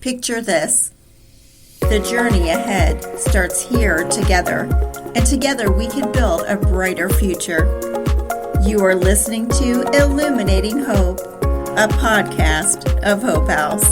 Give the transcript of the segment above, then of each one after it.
Picture this. The journey ahead starts here together, and together we can build a brighter future. You are listening to Illuminating Hope, a podcast of Hope House.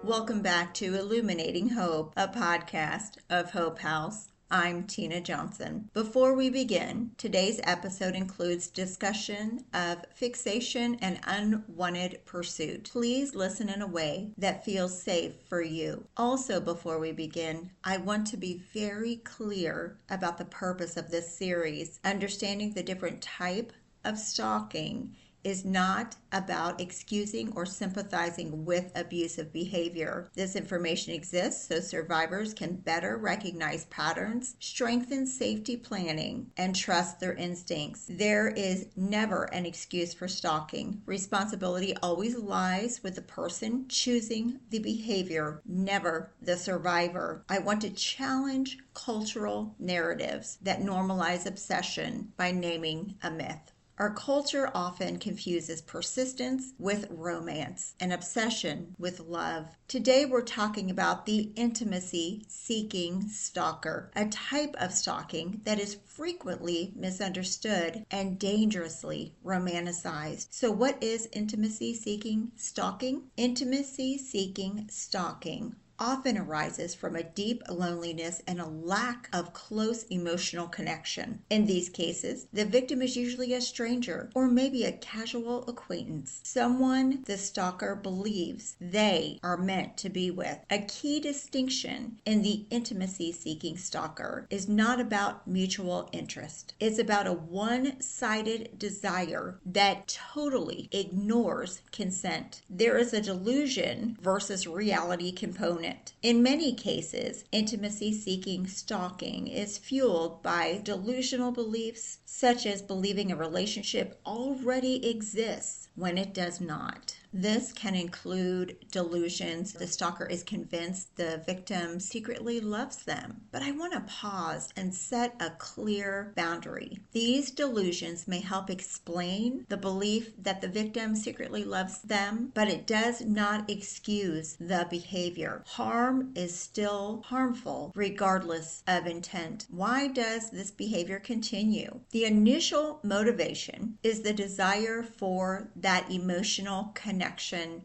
Welcome back to Illuminating Hope, a podcast of Hope House. I'm Tina Johnson. Before we begin, today's episode includes discussion of fixation and unwanted pursuit. Please listen in a way that feels safe for you. Also, before we begin, I want to be very clear about the purpose of this series. Understanding the different type of stalking is not about excusing or sympathizing with abusive behavior. This information exists so survivors can better recognize patterns, strengthen safety planning, and trust their instincts. There is never an excuse for stalking. Responsibility always lies with the person choosing the behavior, never the survivor. I want to challenge cultural narratives that normalize obsession by naming a myth. Our culture often confuses persistence with romance and obsession with love. Today we're talking about the intimacy-seeking stalker, a type of stalking that is frequently misunderstood and dangerously romanticized. So what is intimacy-seeking stalking? Intimacy-seeking stalking often arises from a deep loneliness and a lack of close emotional connection. In these cases, the victim is usually a stranger or maybe a casual acquaintance, someone the stalker believes they are meant to be with. A key distinction in the intimacy-seeking stalker is not about mutual interest. It's about a one-sided desire that totally ignores consent. There is a delusion versus reality component. In many cases, intimacy-seeking stalking is fueled by delusional beliefs, such as believing a relationship already exists when it does not. This can include delusions. The stalker is convinced the victim secretly loves them. But I want to pause and set a clear boundary. These delusions may help explain the belief that the victim secretly loves them, but it does not excuse the behavior. Harm is still harmful regardless of intent. Why does this behavior continue? The initial motivation is the desire for that emotional connection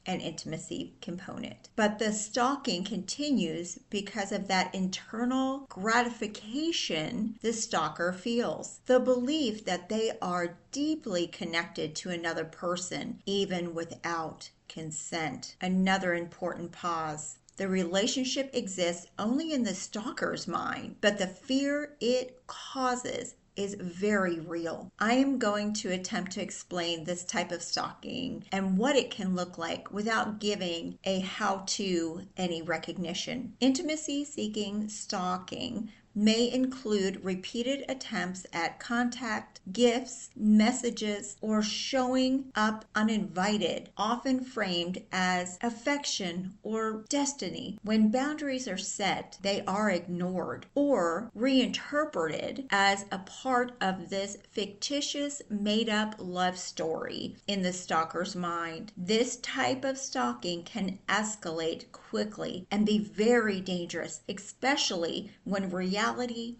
and intimacy component. But the stalking continues because of that internal gratification the stalker feels. The belief that they are deeply connected to another person, even without consent. Another important pause. The relationship exists only in the stalker's mind, but the fear it causes is very real. I am going to attempt to explain this type of stalking and what it can look like without giving a how-to any recognition. Intimacy-seeking stalking may include repeated attempts at contact, gifts, messages, or showing up uninvited, often framed as affection or destiny. When boundaries are set, they are ignored or reinterpreted as a part of this fictitious, made-up love story in the stalker's mind. This type of stalking can escalate quickly and be very dangerous, especially when reality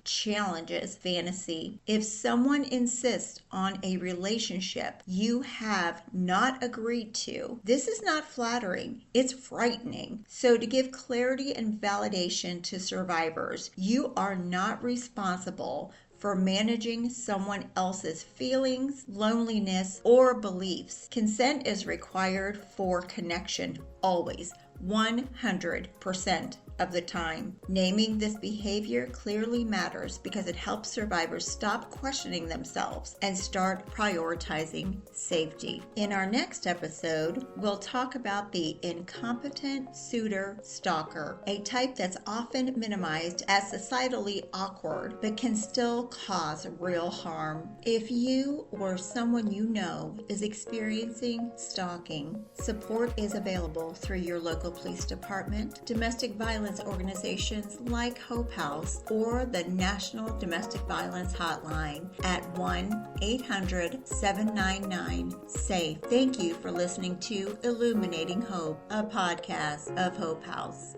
challenges fantasy. If someone insists on a relationship you have not agreed to, this is not flattering, it's frightening. So to give clarity and validation to survivors, you are not responsible for managing someone else's feelings, loneliness, or beliefs. Consent is required for connection, always, 100% of the time. Naming this behavior clearly matters because it helps survivors stop questioning themselves and start prioritizing safety. In our next episode, we'll talk about the incompetent suitor stalker, a type that's often minimized as societally awkward but can still cause real harm. If you or someone you know is experiencing stalking, support is available through your local police department, domestic violence violence organizations like Hope House or the National Domestic Violence Hotline at 1-800-799-SAFE. Thank you for listening to Illuminating Hope, a podcast of Hope House.